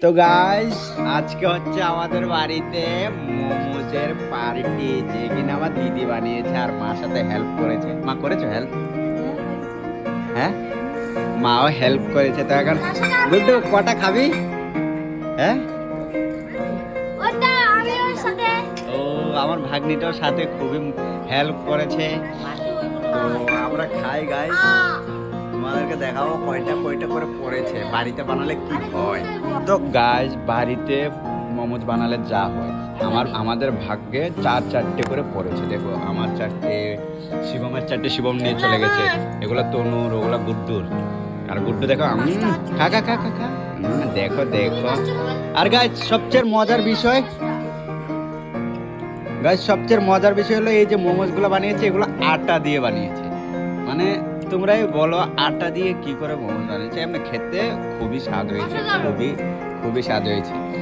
তো গাইস আজকে হচ্ছে আমাদের বাড়িতে মোমোজের পার্টি, যে কিনা আমার দিদি বানিয়েছে আর মার সাথে হেল্প করেছে। মা করেছো হেল্প? হ্যাঁ, মাও হেল্প করেছে। তো এখন গুড্ডু কটা খাবি? হ্যাঁ, ও আমার ভাগ্নিটার সাথে খুবই হেল্প করেছে। তো আমরা খাই গাইস, তোমাদেরকে দেখাবো কয়টা কয়টা করে পড়েছে, বাড়িতে বানালে কি হয়। তো গাইস বাড়িতে মোমোজ বানালে যা হয়, আমাদের ভাগ্যে চারটে করে পড়েছে। দেখো আমার চারটে, শিবমের চারটে, শিবম নিয়ে চলে গেছে। এগুলো তনুর, ওগুলা গুড্ডুর। আর গুড্ডু দেখো খা খা খা খা খা। দেখো দেখো। আর গাইস সবচেয়ে মজার বিষয় হলো এই যে মোমোজ গুলো বানিয়েছে, এগুলো আটা দিয়ে বানিয়েছে। মানে তোমরাই বলো আটা দিয়ে কি করে মোমোজ বানিয়েছে। এমনি খেতে খুবই স্বাদ হয়েছে, খুবই খুবই স্বাদ হয়েছে।